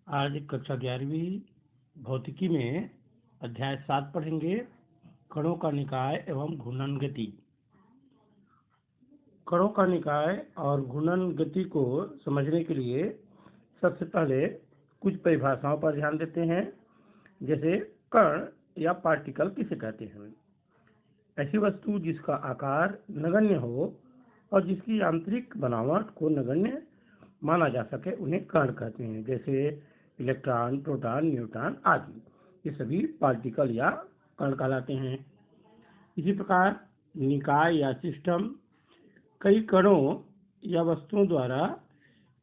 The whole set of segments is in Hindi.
आज कक्षा 11वीं भौतिकी में अध्याय 7 पढ़ेंगे। कणों का निकाय एवं घूर्णन गति। कणों का निकाय और घूर्णन गति को समझने के लिए सबसे पहले कुछ परिभाषाओं पर ध्यान देते हैं। जैसे कण या पार्टिकल किसे कहते हैं? ऐसी वस्तु जिसका आकार नगण्य हो और जिसकी आंतरिक बनावट को नगण्य माना जा सके उन्हें कण कहते हैं। जैसे इलेक्ट्रॉन, प्रोटॉन, न्यूट्रॉन आदि, ये सभी पार्टिकल या कण कहलाते हैं। इसी प्रकार निकाय या सिस्टम कई कणों या वस्तुओं द्वारा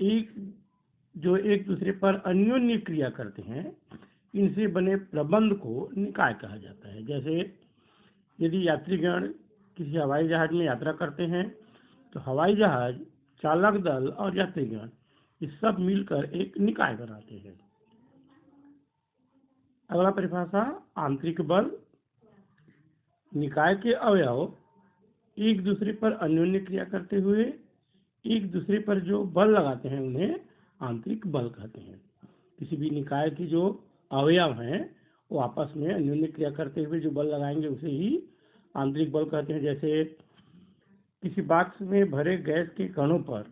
एक दूसरे पर अन्योन्य क्रिया करते हैं, इनसे बने प्रबंध को निकाय कहा जाता है। जैसे यदि यात्रीगण किसी हवाई जहाज में यात्रा करते हैं तो हवाई जहाज, चालक दल और यात्रीगण ये सब मिलकर एक निकाय बनाते हैं। अगला परिभाषा आंतरिक बल। निकाय के अवयव एक दूसरे पर अन्योन्य क्रिया करते हुए एक दूसरे पर जो बल लगाते हैं उन्हें आंतरिक बल कहते हैं। किसी भी निकाय की जो अवयव हैं वो आपस में अन्योन्य क्रिया करते हुए जो बल लगाएंगे उसे ही आंतरिक बल कहते हैं। जैसे किसी बॉक्स में भरे गैस के कणों पर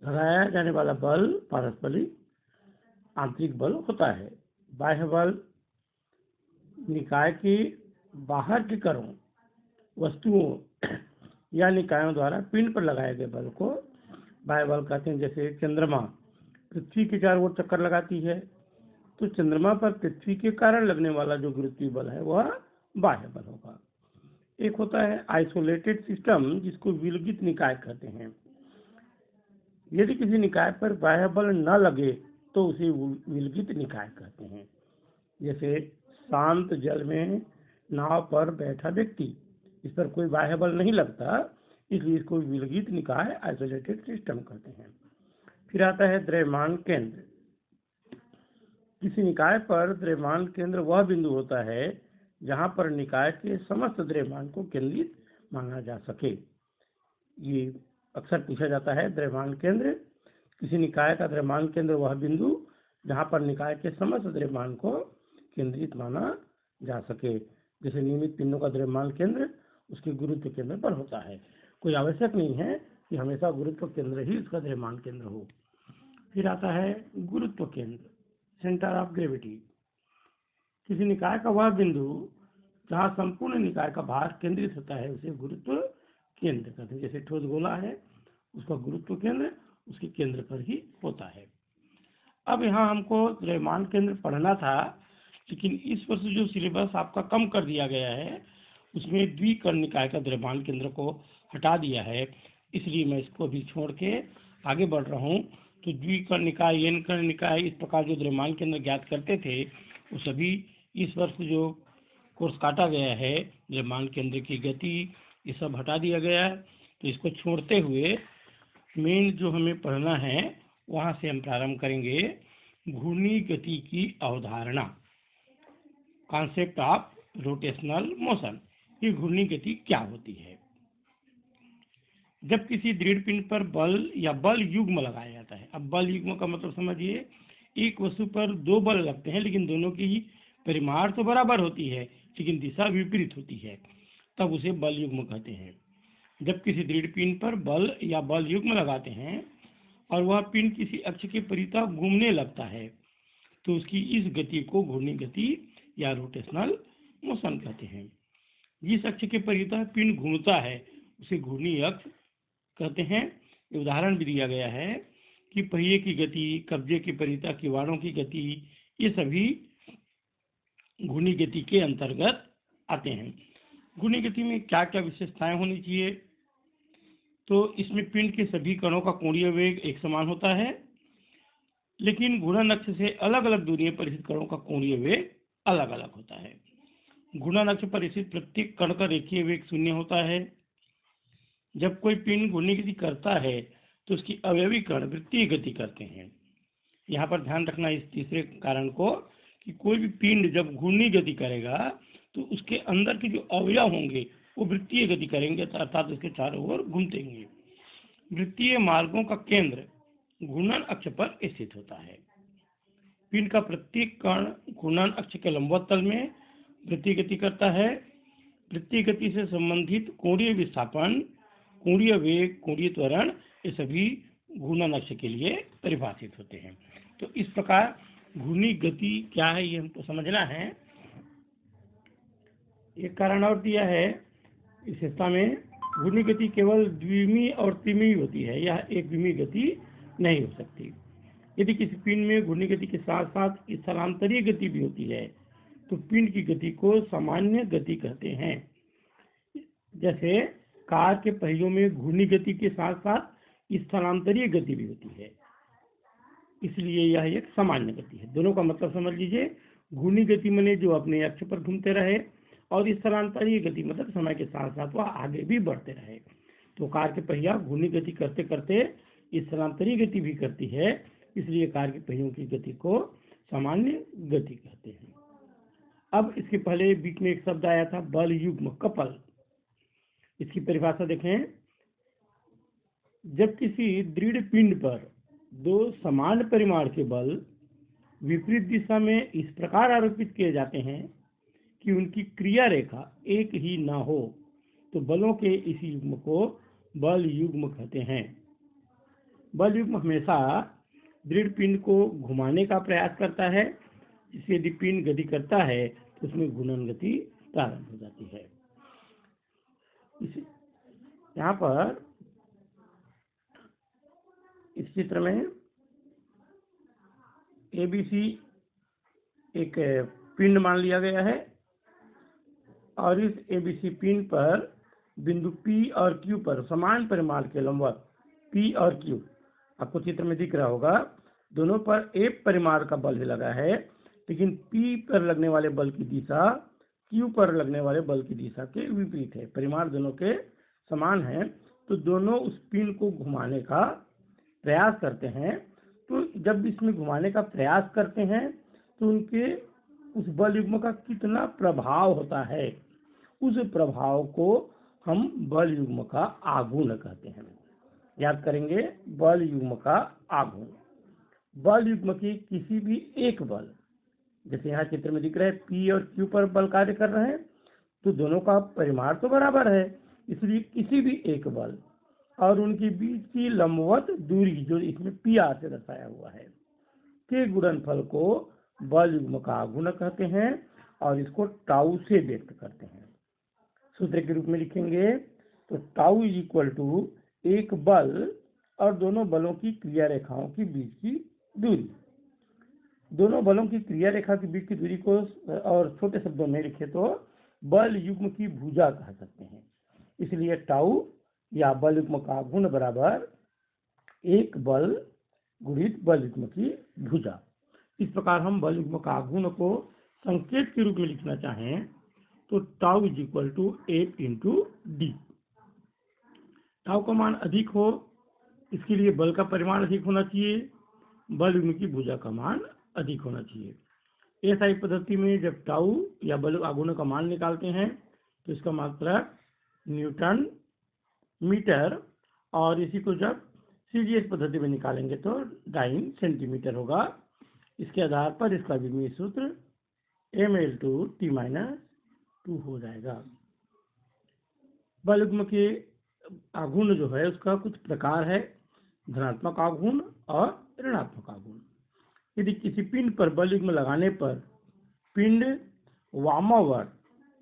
लगाया जाने वाला बल पारस्परिक आंतरिक बल होता है। बाह्य बल निकाय के बाहर के कणों, वस्तुओं या निकायों द्वारा पिंड पर लगाए गए बल को बाह्य बल कहते हैं। जैसे चंद्रमा पृथ्वी के चारों ओर चक्कर लगाती है तो चंद्रमा पर पृथ्वी के कारण लगने वाला जो गुरुत्वीय बल है वह बाह्य बल होगा। एक होता है आइसोलेटेड सिस्टम, जिसको विलगित निकाय कहते हैं। यदि किसी निकाय पर बाह्य बल न लगे तो उसे विलगित निकाय कहते हैं। जैसे शांत जल में नाव पर बैठा व्यक्ति, इस पर कोई बाह्य बल नहीं लगता, इसलिए इसको विलगित निकाय आइसोलेटेड सिस्टम कहते हैं। फिर आता है द्रव्यमान केंद्र। किसी निकाय पर द्रव्यमान केंद्र वह बिंदु होता है जहां पर निकाय के समस्त द्रव्यमान को केंद्रित माना जा सके। ये अक्सर पूछा जाता है द्रव्यमान केंद्र। किसी निकाय का द्रव्यमान केंद्र वह बिंदु जहां पर निकाय के समस्त द्रव्यमान को केंद्रित माना जा सके। जैसे नियमित पिंडों का द्रव्यमान केंद्र उसके गुरुत्व केंद्र पर होता है। कोई आवश्यक नहीं है कि हमेशा गुरुत्व केंद्र ही उसका द्रव्यमान केंद्र हो। फिर आता है गुरुत्व केंद्र, सेंटर ऑफ ग्रेविटी। किसी निकाय का वह बिंदु जहाँ संपूर्ण निकाय का भार केंद्रित होता है उसे गुरुत्व केंद्र कहते हैं। जैसे ठोस गोला है, उसका गुरुत्व केंद्र उसके केंद्र पर ही होता है। अब यहाँ हमको द्रव्यमान केंद्र पढ़ना था, लेकिन इस वर्ष जो सिलेबस आपका कम कर दिया गया है उसमें द्विकर्ण निकाय का द्रव्यमान केंद्र को हटा दिया है, इसलिए मैं इसको अभी छोड़ के आगे बढ़ रहा हूँ। तो द्विकर्ण निकाय, एन कर्ण निकाय, इस प्रकार जो द्रव्यमान केंद्र ज्ञात करते थे वो सभी इस वर्ष जो कोर्स काटा गया है द्रव्यमान केंद्र की गति, ये सब हटा दिया गया है। तो इसको छोड़ते हुए मेन जो हमें पढ़ना है वहाँ से हम प्रारंभ करेंगे। घूर्णी गति की अवधारणा, कॉन्सेप्ट ऑफ रोटेशनल मोशन। ये घूर्णी गति क्या होती है? जब किसी दृढ़ पिंड पर बल या बल युग्म लगाया जाता है। अब बल युग्म का मतलब समझिए, एक वस्तु पर दो बल लगते हैं लेकिन दोनों की परिमाण तो बराबर होती है लेकिन दिशा विपरीत होती है, तब उसे बल युग्म कहते हैं। जब किसी दृढ़ पिंड पर बल या बल युग्म लगाते हैं और वह पिंड किसी अक्ष के परितः घूमने लगता है तो उसकी इस गति को घूर्णी गति या रोटेशनल मोशन कहते हैं। जिस अक्ष के परितः पिंड घूमता है उसे घूर्णी अक्ष कहते हैं। उदाहरण भी दिया गया है कि पहिए की गति, कब्जे के परितः किवाड़ों की गति, ये सभी घूर्णी गति के अंतर्गत आते हैं। घूर्णी गति में क्या क्या विशेषताएं होनी चाहिए? तो इसमें पिंड के सभी कणों का कोणीय वेग एक समान होता है, लेकिन घूर्णन अक्ष से अलग अलग दूरियों पर स्थित कणों का कोणीय वेग अलग अलग होता है। घूर्णन अक्ष पर स्थित प्रत्येक कण का रेखीय वेग 0 होता है। जब कोई पिंड घूर्णी गति करता है तो उसकी अवयवी कण वृत्तीय गति करते हैं। यहाँ पर ध्यान रखना इस तीसरे कारण को कि कोई भी पिंड जब घूर्णी गति करेगा तो उसके अंदर के जो अवयव होंगे वो वृत्तीय गति करेंगे, अर्थात उसके चारों ओर घूमतेंगे। वृत्तीय मार्गों का केंद्र घूर्णन अक्ष पर स्थित होता है। पिंड का प्रत्येक कण घूर्णन अक्ष के लंबवत तल में वृत्तीय गति करता है। वृत्तीय गति से संबंधित कोणीय विस्थापन, कोणीय वेग, कोणीय त्वरण, ये सभी घूर्णन अक्ष के लिए परिभाषित होते हैं। तो इस प्रकार घूर्णी गति क्या है ये हमको समझना है। एक कारण और दिया है इस हिस्सा में, घूर्णी गति केवल द्विमीय और त्रिमीय होती है, यह एक विमीय गति नहीं हो सकती। यदि किसी पिंड में घूर्णी गति के साथ साथ स्थलांतरीय गति भी होती है तो पिंड की गति को सामान्य गति कहते हैं। जैसे कार के पहियों में घूर्णी गति के साथ साथ स्थलांतरीय गति भी होती है, इसलिए यह एक सामान्य गति है। दोनों का मतलब समझ लीजिए, घूर्णी गति माने जो अपने अक्ष पर घूमते रहे, और स्थलांतरीय गति मतलब समय के साथ साथ वह आगे भी बढ़ते रहे। तो कार के पहिया घूर्णी गति करते करते स्थलांतरीय गति भी करती है, इसलिए कार के पहियों की गति को सामान्य गति कहते हैं। अब इसके पहले बीच में एक शब्द आया था बल युग्म, कपल। इसकी परिभाषा देखें। जब किसी दृढ़ पिंड पर दो समान परिमाण के बल विपरीत दिशा में इस प्रकार आरोपित किए जाते हैं कि उनकी क्रिया रेखा एक ही ना हो, तो बलों के इस युग्म को बल युग्म कहते हैं। बल युग्म हमेशा दृढ़ पिंड को घुमाने का प्रयास करता है, जिससे यदि पिंड गति करता है तो उसमें घूर्णन गति प्रारंभ हो जाती है। यहाँ पर इस चित्र में ABC एक पिंड मान लिया गया है, और इस ABC पिंड पर बिंदु P और Q पर समान परिमाण के लंबवत P और Q, आपको चित्र में दिख रहा होगा, दोनों पर एक परिमाण का बल लगा है, लेकिन P पर लगने वाले बल की दिशा Q पर लगने वाले बल की दिशा के विपरीत है। परिमाण दोनों के समान है, तो दोनों उस पिंड को घुमाने का प्रयास करते हैं। तो जब इसमें घुमाने का प्रयास करते हैं तो उनके उस बल युग्म का कितना प्रभाव होता है, उस प्रभाव को हम बल युग्म का आघूर्ण कहते हैं। याद करेंगे, बल युग्म का आघूर्ण। बल युग्म की किसी भी एक बल, जैसे यहाँ चित्र में दिख रहा है P और Q पर बल कार्य कर रहे हैं, तो दोनों का परिमाण तो बराबर है, इसलिए किसी भी एक बल और उनके बीच की लंबवत दूरी, जो इसमें PR से दर्शाया हुआ है, के गुणनफल को बल युग्म का आघूर्ण कहते हैं, और इसको टाउ से व्यक्त करते हैं। सूत्र के रूप में लिखेंगे तो टाउ इज इक्वल टू एक बल और दोनों बलों की क्रिया रेखाओं के बीच की दूरी। दोनों बलों की क्रिया रेखा के बीच की दूरी को और छोटे शब्दों में लिखे तो बल युग्म की भुजा कह सकते हैं। इसलिए टाउ या बल युग्म का आघूर्ण बराबर एक बल गुणित बल युग्म की भुजा। इस प्रकार हम बल युग्म का आघूर्ण को संकेत के रूप में लिखना चाहें तो tau is equal to F into D. Tau का मान अधिक हो, इसके लिए बल का परिमाण अधिक होना चाहिए, बल युग्म की भुजा का मान अधिक होना चाहिए। एसआई पद्धति में जब टाउ या बल आघूर्ण का मान निकालते हैं तो इसका मतलब न्यूटन मीटर, और इसी को जब सीजीएस पद्धति में निकालेंगे तो डाइन सेंटीमीटर होगा। इसके आधार पर इसका विमीय सूत्र mL/T-2 हो जाएगा। बल युग्म के आघूर्ण जो है उसका कुछ प्रकार है, धनात्मक आघूर्ण और ऋणात्मक आघूर्ण। यदि किसी पिंड पर बल युग्म लगाने पर पिंड वामावर्त,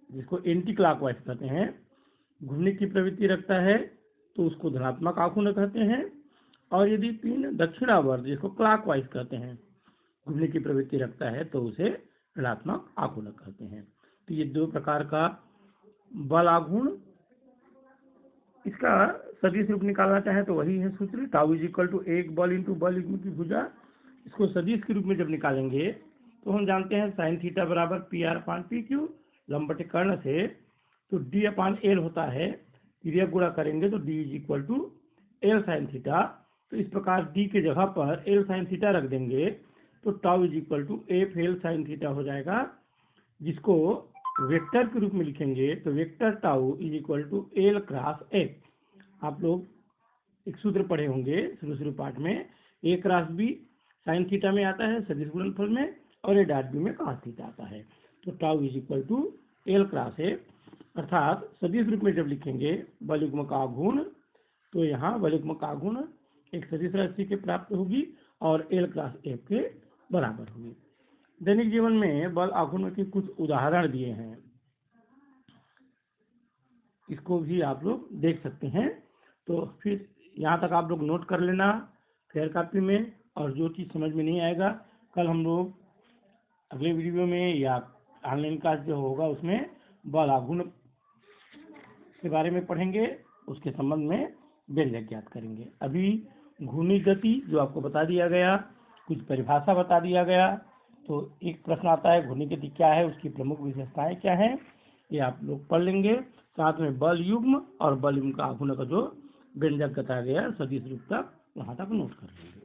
जिसको एंटी क्लॉकवाइज कहते हैं, घूमने की प्रवृत्ति रखता है तो उसको धनात्मक आघूर्ण कहते हैं, और यदि पिंड दक्षिणावर्त, जिसको क्लॉकवाइज कहते हैं, घूमने की प्रवृत्ति रखता है तो उसे ऋणात्मक आघूर्ण कहते हैं। तो ये दो प्रकार का बल आघूर्ण। इसका सदिश रूप निकालना चाहे तो वही है सूत्र, टाउ इज इक्वल टू एक बल इंटू बल युग्म की भुजा। इसको सदिश के रूप में जब निकालेंगे तो हम जानते हैं साइन थीटा बराबर PR/PQ, लंबवत कर्ण से तो D/L होता है, क्रिया गुणा करेंगे तो D is equal to L sine theta. तो इस प्रकार D के जगह पर L साइन थीटा रख देंगे तो tau is equal to FL sine theta हो जाएगा, जिसको वेक्टर के रूप में लिखेंगे तो vector tau is equal to L cross F। आप लोग एक सूत्र पढ़े होंगे शुरू पाठ में, A cross B, sine theta में आता है सदिश गुणनफल में, और ये डॉट बी में कॉस थीटा आता है। तो tau is equal to L cross A, अर्थात सदिश रूप में जब लिखेंगे बल युग्म का गुण, तो यहाँ बल युग्म का गुण एक सदिश राशि के प्राप्त होगी और एल क्रॉस एफ के बराबर होगी। दैनिक जीवन में बल आघूर्ण के कुछ उदाहरण दिए हैं, इसको भी आप लोग देख सकते हैं। तो फिर यहाँ तक आप लोग नोट कर लेना फेयर कॉपी में, और जो चीज़ समझ में नहीं आएगा कल हम लोग अगले वीडियो में या ऑनलाइन क्लास जो होगा उसमें बल आघूर्ण के बारे में पढ़ेंगे, उसके संबंध में व्यंजक ज्ञात करेंगे। अभी घूर्णी गति जो आपको बता दिया गया, कुछ परिभाषा बता दिया गया। तो एक प्रश्न आता है घूर्णी गति क्या है, उसकी प्रमुख विशेषताएं क्या हैं, ये आप लोग पढ़ लेंगे। साथ में बल युग्म और बल युग्म का आघूर्ण का जो व्यंजक बताया गया सदिश रूप तक, वहाँ तक नोट कर लेंगे।